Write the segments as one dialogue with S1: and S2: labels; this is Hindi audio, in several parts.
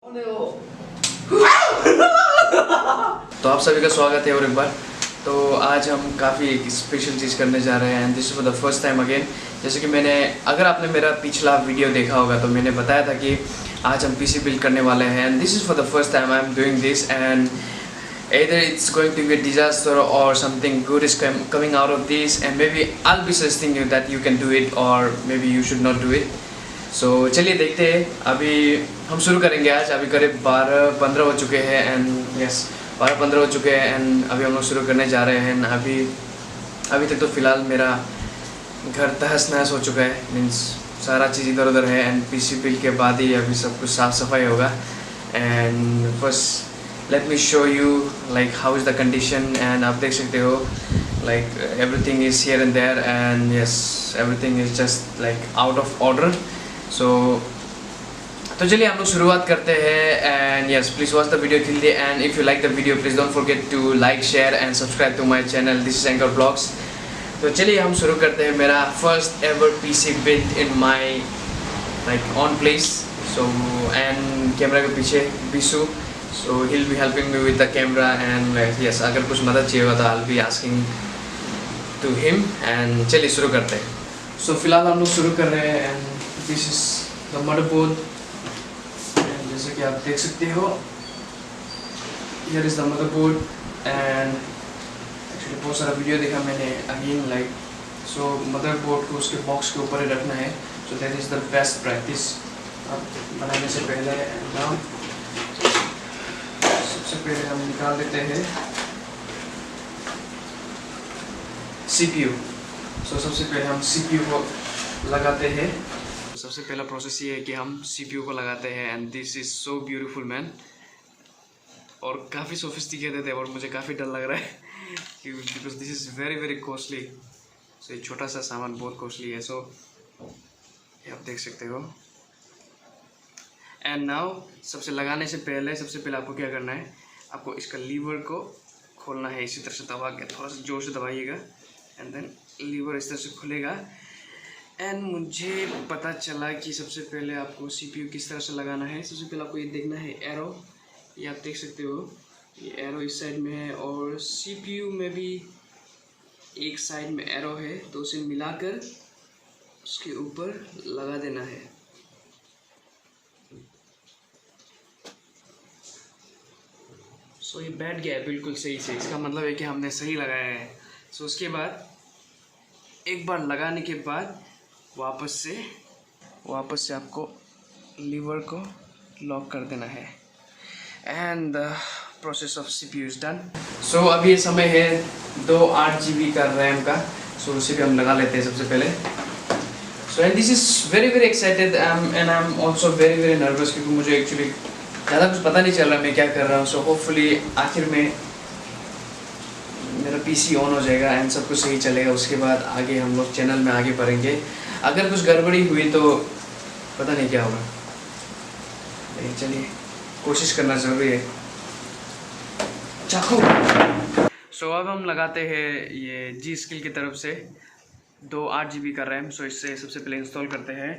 S1: तो आप सभी का स्वागत है और एक बार। तो आज हम काफ़ी एक स्पेशल चीज़ करने जा रहे हैं and this is for the first time again. जैसे कि अगर आपने मेरा पिछला वीडियो देखा होगा तो मैंने बताया था कि आज हम पीसी बिल्ड करने वाले हैं and this is for the first time I am doing this and either it's going to be a disaster or something good is coming out of this, and maybe I'll be suggesting you that you can do it or maybe you should not do it. So चलिए देखते हैं। अभी हम शुरू करेंगे आज। अभी करीब 12-15 हो चुके हैं एंड यस 12-15 हो चुके हैं एंड अभी हम लोग शुरू करने जा रहे हैं। अभी तक तो फ़िलहाल मेरा घर तहस नहस हो चुका है, मीन्स सारा चीज़ इधर उधर है एंड पीसी बिल्ड के बाद ही अभी सब कुछ साफ़ सफाई होगा। And first let me show you like how is the condition and आप देख सकते हो like everything is here and there and yes everything is just like out of order. So तो चलिए हम लोग शुरुआत करते हैं and yes please watch the video till the end. If you like the video please don't forget to like, share and subscribe to my channel. This is Anchor Vlogs. तो चलिए हम शुरू करते हैं मेरा first ever PC build in my like own place. So and camera के पीछे Bishu, so he'll be helping me with the camera and yes अगर कुछ मदद चाहिए होगा तो I'll be asking to him and चलिए शुरू करते हैं। So फिलहाल हम लोग शुरू कर रहे हैं and this is the motherboard and जैसे कि आप देख सकते हो here is the motherboard and actually बहुत सारा वीडियो देखा मैंने again like so motherboard को उसके बॉक्स के ऊपर ही रखना है, so that is the best practice आप बनाने से पहले। now सबसे पहले हम निकाल देते हैं CPU। सो सबसे पहले हम CPU को लगाते हैं। सबसे पहला प्रोसेस ये है कि हम CPU को लगाते हैं and this is so beautiful man, और काफ़ी सोफिस्टिकेटेड है और मुझे काफ़ी डर लग रहा है because this is very very costly. So ये छोटा सा सामान बहुत कॉस्टली है। सो ये आप देख सकते हो एंड नाउ सबसे लगाने से पहले आपको क्या करना है, आपको इसका लीवर को खोलना है इसी तरह से दबा के, थोड़ा सा जोर से दबाइएगा एंड देन लीवर इस तरह से खुलेगा। एंड मुझे पता चला कि सबसे पहले आपको CPU किस तरह से लगाना है। सबसे पहले आपको ये देखना है एरो, ये आप देख सकते हो ये एरो इस साइड में है और CPU में भी एक साइड में एरो है, तो उसे मिलाकर उसके ऊपर लगा देना है। सो ये बैठ गया है बिल्कुल सही से, इसका मतलब है कि हमने सही लगाया है। सो उसके बाद एक बार लगाने के बाद वापस से आपको लीवर को लॉक कर देना है and the process of CPU is done. So अभी ये समय है 2 8GB का रैम का, सो उसे भी हम लगा लेते हैं सबसे पहले। So and this is very very excited and I am also very very nervous क्योंकि मुझे एक्चुअली ज़्यादा कुछ पता नहीं चल रहा मैं क्या कर रहा हूँ। सो होपफुली आखिर में मेरा PC ऑन हो जाएगा एंड सब कुछ सही चलेगा। उसके बाद आगे हम लोग चैनल में आगे बढ़ेंगे। अगर कुछ गड़बड़ी हुई तो पता नहीं क्या होगा, लेकिन चलिए कोशिश करना ज़रूरी है। चाकू। सो अब हम लगाते हैं ये G-Skill की तरफ से 2 8GB का रैम। सो इससे सबसे पहले इंस्टॉल करते हैं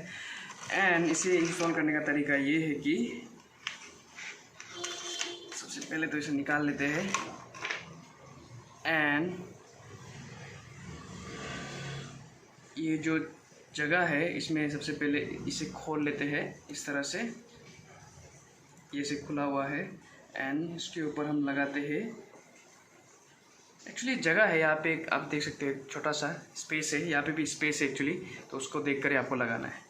S1: एंड इसे इंस्टॉल करने का तरीका ये है कि सबसे पहले तो इसे निकाल लेते हैं एंड ये जो जगह है इसमें सबसे पहले इसे खोल लेते हैं इस तरह से, ये से खुला हुआ है एंड इसके ऊपर हम लगाते हैं। एक्चुअली जगह है यहाँ पे, आप देख सकते हैं छोटा सा स्पेस है, यहाँ पे भी स्पेस है एक्चुअली, तो उसको देख कर ही आपको लगाना है।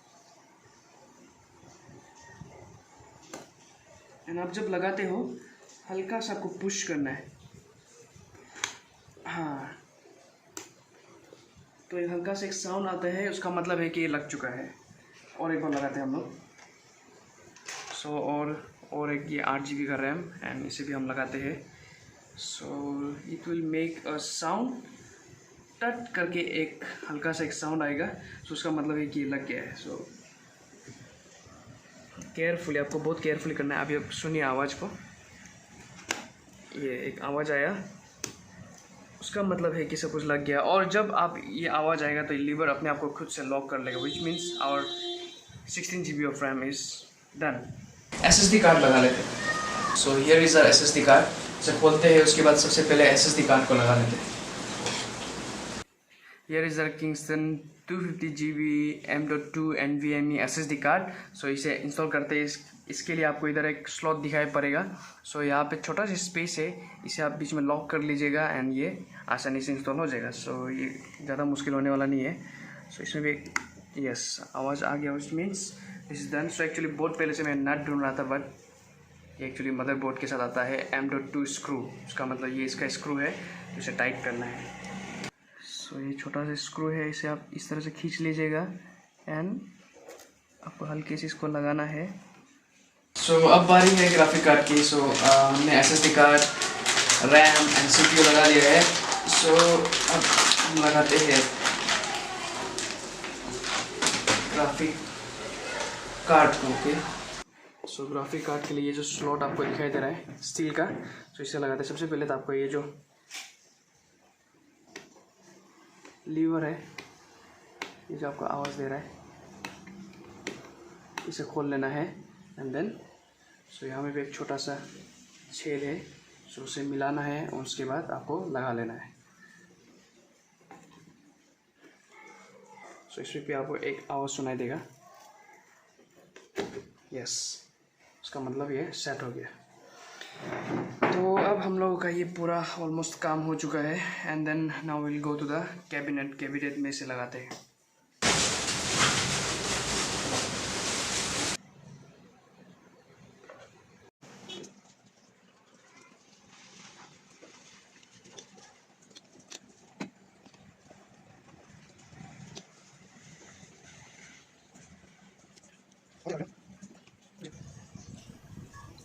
S1: एंड आप जब लगाते हो हल्का सा आपको पुश करना है, हाँ, तो एक हल्का सा एक साउंड आता है, उसका मतलब है कि ये लग चुका है। और एक बार लगाते हैं हम लोग। सो और एक ये 8GB का रैम एंड इसे भी हम लगाते हैं। So it will make a sound, टट करके एक हल्का सा एक साउंड आएगा, सो उसका मतलब है कि ये लग गया है। सो केयरफुली, आपको बहुत केयरफुली करना है। अभी आप सुनिए आवाज़ को, ये एक आवाज़ आया, उसका मतलब है कि सब कुछ लग गया। और जब आप ये आवाज़ आएगा तो लीवर अपने आप को खुद से लॉक कर लेगा, which means our 16 GB of RAM is done. SSD card लगा लेते हैं। So here is our SSD card. इसे खोलते हैं, उसके बाद सबसे पहले SSD कार्ड को लगा लेते हैं। Here is our Kingston 250 GB M.2 NVMe SSD card. So इसे इंस्टॉल करते हैं। इसके लिए आपको इधर एक स्लॉट दिखाई पड़ेगा। सो यहाँ पे छोटा सा स्पेस है, इसे आप बीच में लॉक कर लीजिएगा एंड ये आसानी से इंस्टॉल हो जाएगा। सो ये ज़्यादा मुश्किल होने वाला नहीं है। सो इसमें भी यस आवाज़ आ गया, which means this is done. So actually board पहले से मैं नट ढूंढ रहा था, बट ये एक्चुअली मदरबोर्ड के साथ आता है M.2 स्क्रू। उसका मतलब ये इसका स्क्रू है, तो इसे टाइट करना है। सो ये छोटा सा स्क्रू है, इसे आप इस तरह से खींच लीजिएगा एंड आपको हल्के से इसको लगाना है। सो अब बारी है ग्राफिक कार्ड की। सो हमने SSD card, RAM and CPU लगा लिया है। सो अब हम लगाते हैं ग्राफिक कार्ड को। ओके, सो ग्राफिक कार्ड के लिए ये जो स्लॉट आपको दिखाई दे रहा है स्टील का, सो इसे लगाते हैं। सबसे पहले तो आपको ये जो लीवर है, ये जो आपको आवाज़ दे रहा है, इसे खोल लेना है एंड देन सो यहाँ में भी एक छोटा सा छेद है, सो उसे मिलाना है और उसके बाद आपको लगा लेना है। सो इसमें भी आपको एक आवाज़ सुनाई देगा, यस, उसका मतलब ये सेट हो गया। तो अब हम लोगों का ये पूरा ऑलमोस्ट काम हो चुका है and then now will go to the cabinet में से लगाते हैं।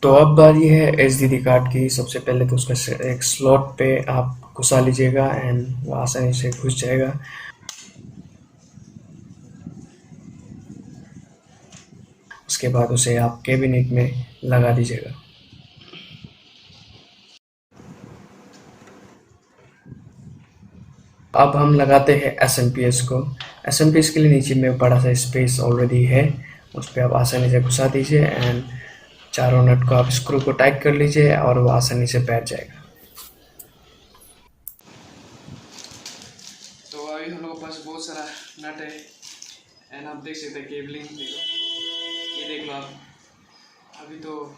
S1: तो अब बारी है HDD कार्ड की। सबसे पहले तो उसका एक स्लॉट पे आप घुसा लीजिएगा एंड वो आसानी से घुस जाएगा। उसके बाद उसे आप कैबिनेट में लगा दीजिएगा। अब हम लगाते हैं SMPS को। SMPS के लिए नीचे में बड़ा सा स्पेस ऑलरेडी है, उस पर आप आसानी से घुसा दीजिए एंड चारों नट को आप स्क्रू को टाइट कर लीजिए और वो आसानी से बैठ जाएगा। तो अभी हम लोगों के पास बहुत सारा नट है एंड आप देख सकते हैं केबलिंग, देखो ये देख लो आप। अभी तो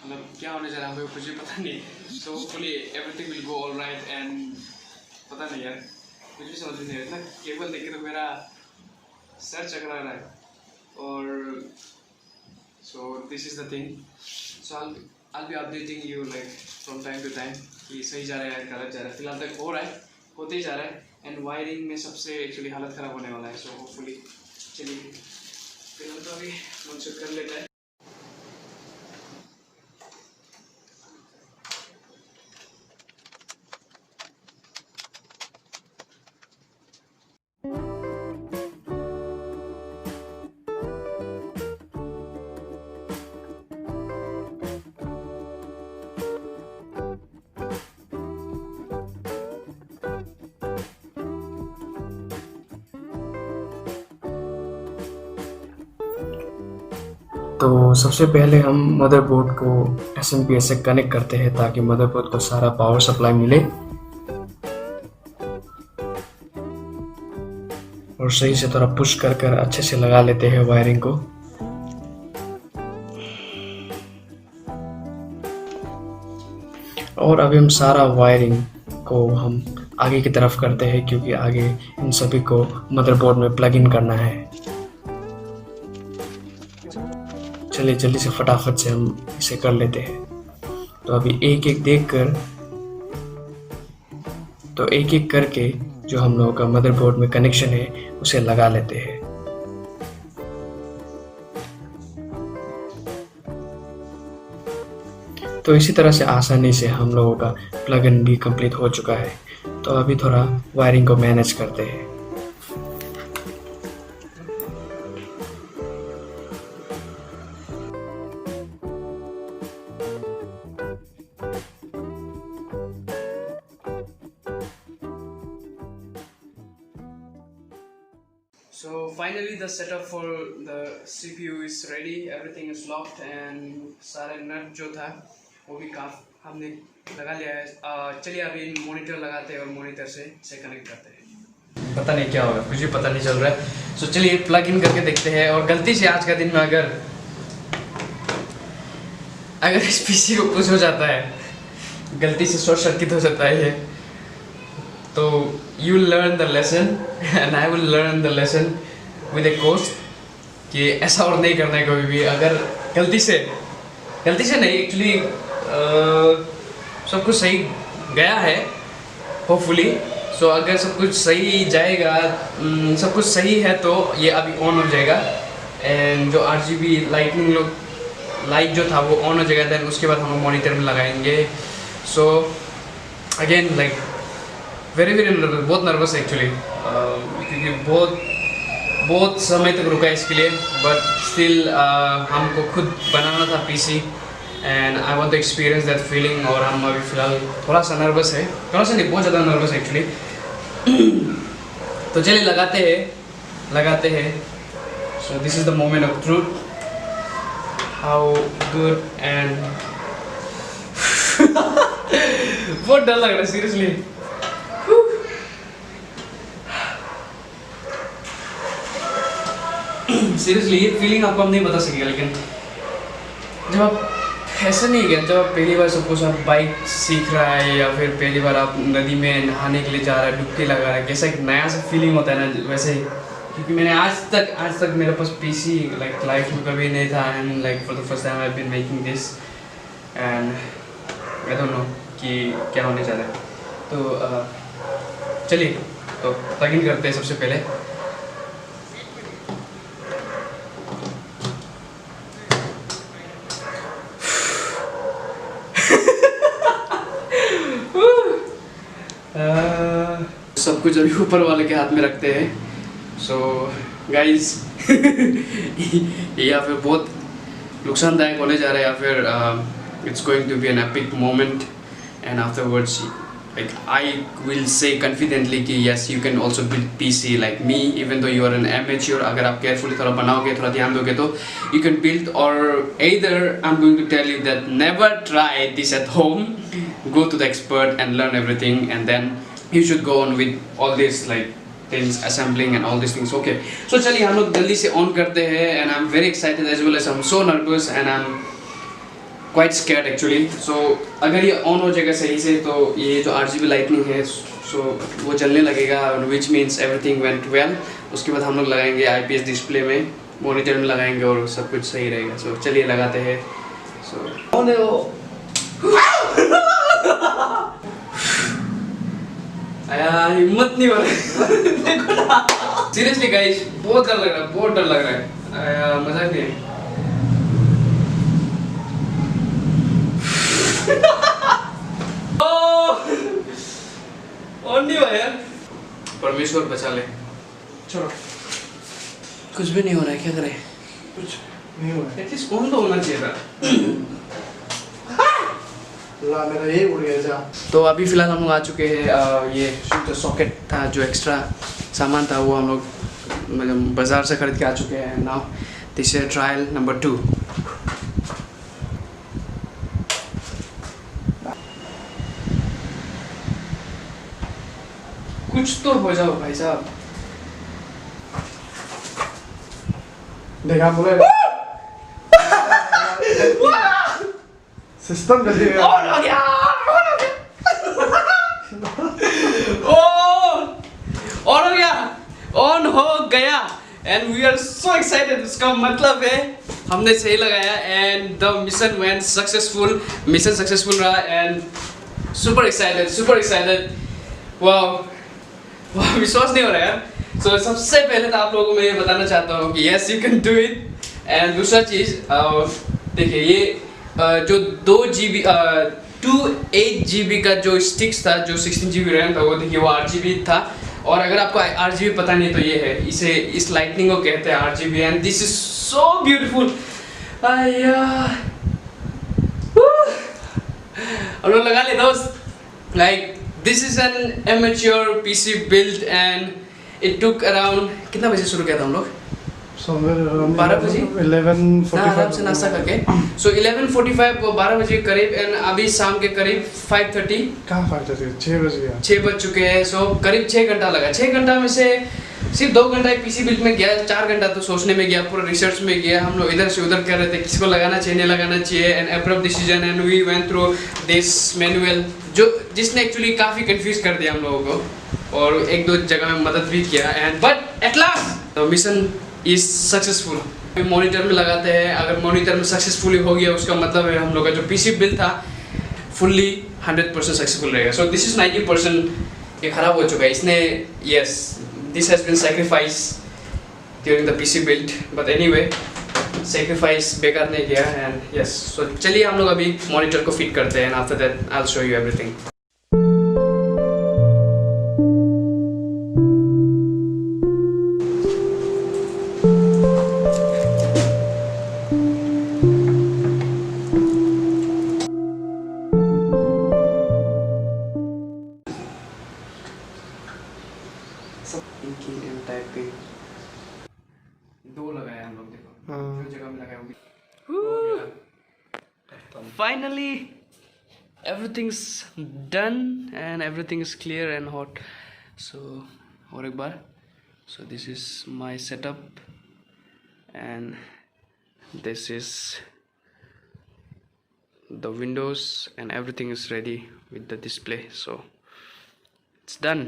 S1: मतलब क्या होने जा रहा है मुझे पता नहीं। So hopefully everything will go all right and पता नहीं यार, कुछ भी समझ नहीं आता। केबल देख के तो मेरा सर चकरा रहा है। और so this is the thing, so I'll be updating you like from time to time कि सही जा रहा है या गलत जा रहा है। फिलहाल तक हो रहा है, होते ही जा रहा है एंड वायरिंग में सबसे एक्चुअली हालत ख़राब होने वाला है। सो होपफुली चलिए फिलहाल तो अभी मुझसे कर लेता है। तो सबसे पहले हम मदरबोर्ड को SMPS से कनेक्ट करते हैं ताकि मदरबोर्ड को सारा पावर सप्लाई मिले और सही से थोड़ा पुश कर कर अच्छे से लगा लेते हैं वायरिंग को। और अभी हम सारा वायरिंग को हम आगे की तरफ करते हैं क्योंकि आगे इन सभी को मदरबोर्ड में प्लग इन करना है। चलिए जल्दी से फटाफट से हम इसे कर लेते हैं। तो अभी एक एक करके जो हम लोगों का मदरबोर्ड में कनेक्शन है उसे लगा लेते हैं। तो इसी तरह से आसानी से हम लोगों का प्लग इन भी कंप्लीट हो चुका है। तो अभी थोड़ा वायरिंग को मैनेज करते हैं। सो finally the setup for the CPU is ready. Everything is locked and सारे नट जो था वो भी हमने लगा लिया है. चलिए अभी मॉनिटर लगाते हैं और मॉनिटर से कनेक्ट करते हैं. पता नहीं क्या होगा, कुछ भी पता नहीं चल रहा है. सो चलिए प्लग इन करके देखते हैं. और गलती से आज का दिन में अगर इस पीसी को कुछ हो जाता है, गलती से शॉर्ट सर्किट हो जाता है, तो you learn the lesson and I will learn the lesson with A course कि ऐसा और नहीं करना है कभी भी. अगर गलती से नहीं, एक्चुअली सब कुछ सही गया है होपफुली. सो अगर सब कुछ सही जाएगा, सब कुछ सही है तो ये अभी ऑन हो जाएगा. एंड जो RGB लाइट जो था वो ऑन हो जाएगा. देन उसके बाद हम मॉनिटर में लगाएंगे. So again like very nervous, बहुत नर्वस है एक्चुअली, क्योंकि बहुत समय तक रुका है इसके लिए. बट स्टिल हमको खुद बनाना था PC and I want to experience that feeling. और हम अभी फ़िलहाल थोड़ा सा नर्वस है, थोड़ा सा नहीं, बहुत ज़्यादा नर्वस है एक्चुअली. तो चलिए लगाते हैं. So this is the moment of truth. How good and बहुत डर लग रहा है सीरियसली. सीरियसली ये फीलिंग आपको हम नहीं बता सकेगा. लेकिन जब आप ऐसा नहीं है, जब आप पहली बार सपोज आप बाइक सीख रहा है या फिर पहली बार आप नदी में नहाने के लिए जा रहा है, डुबकी लगा रहा है, कैसा एक नया सा फीलिंग होता है ना, वैसे ही. क्योंकि मैंने आज तक मेरे पास PC लाइक लाइफ में कभी नहीं था. And like for the first time I have been making this and I don't know कि क्या होने जा रहा है. तो चलिए तो प्लग इन करते हैं सबसे पहले. सब कुछ अभी ऊपर वाले के हाथ में रखते हैं. सो गाइज या फिर बहुत नुकसानदायक होने जा रहा है या फिर it's going to be an epic moment. And afterwards like I will say confidently कि yes you can also build PC like me even though you are an amateur. अगर आप carefully थोड़ा बनाओगे, थोड़ा ध्यान दोगे तो you can build. or either I'm going to tell you that never try this at home. Go to the expert and learn everything and then you should go on with all this like things, assembling and all these things. Okay, so चलिए हम लोग जल्दी से on करते हैं. and I'm very excited as well as I'm so nervous and I'm quite scared actually. so अगर ये ऑन हो जाएगा सही से तो ये जो RGB लाइटनिंग है so वो जलने लगेगा, which means everything went well. उसके बाद हम लोग लगाएंगे IPS डिस्प्ले में, मॉनिटर में लगाएंगे और सब कुछ सही रहेगा. so चलिए लगाते हैं. हिम्मत नहीं हो रहा सीरियसली गाइस, बहुत डर लग रहा है. मजाक नहीं है. और नहीं हुआ यार, परमेश्वर बचा ले. चलो कुछ भी नहीं हो रहा है, क्या करें? कुछ नहीं हो रहा है. एटलीस्ट कौन तो होना चाहिए था. मेरा ये उड़ गया जा. तो अभी फिलहाल हम लोग आ चुके हैं. ये जो सॉकेट था, जो एक्स्ट्रा सामान था, वो हम लोग मतलब बाजार से खरीद के आ चुके हैं. Now this is trial number 2. कुछ तो हो जाओ भाई साहब.
S2: देखा बोले सिस्टम कैसे
S1: ऑन हो गया. ऑन हो गया and we are so excited. उसका मतलब है हमने सही लगाया and the mission went successful. Mission successful रहा एंड सुपर एक्साइटेड. वाओ, विश्वास नहीं हो रहा यार. सो सबसे पहले तो आप लोगों को मैं ये बताना चाहता हूँ कि yes you can do it. And दूसरा चीज़ देखिए, ये जो 8 GB का जो स्टिक्स था, जो 16 GB रैम था, वो देखिए वो RGB था. और अगर आपको RGB पता नहीं तो ये है, इस लाइटनिंग को कहते हैं RGB. And this is so beautiful. और लोग लगा ले दोस्त, like this is an amateur PC build and it took around, कितना बजे शुरू किया था हम लोग?
S2: somewhere around
S1: 12 बजे?
S2: 11:45
S1: आराम से नाश्ता करके, सो 11:45 12 बजे करीब, एंड अभी शाम के करीब 5:30
S2: कहाँ 5:30 6 बज गया।
S1: 6 बज चुके हैं। सो करीब 6 घंटा लगा। 6 घंटा में से सिर्फ 2 घंटा पीसी बिल्ड में गया, 4 घंटा तो सोचने में गया, पूरा रिसर्च में गया। हम लोग इधर से उधर कर रहे थे, किसको लगाना चाहिए नहीं लगाना चाहिए, and abrupt decision, and we went through this manual जो जिसने एक्चुअली काफ़ी कंफ्यूज कर दिया हम लोगों को, और एक दो जगह में मदद भी किया, and but at last mission is successful. Monitor में लगाते हैं, अगर मॉनिटर में सक्सेसफुली हो गया उसका मतलब है हम लोग का जो पीसी बिल्ड था फुल्ली 100% सक्सेसफुल रहेगा। सो दिस इज 90% ये खराब हो चुका है इसने। Yes, this has been sacrifice during the PC build, but anyway sacrifice बेकार नहीं गया। एंड यस, सो चलिए हम लोग अभी मॉनिटर को फिट करते हैं, and after that I will show you everything. Inking and typing दो लगाया हम लोग, देखो जो जगह में लगाया होगी। Finally everything's done and everything is clear and hot. So और एक बार, so this is my setup and this is the windows, and everything is ready with the display, so it's done.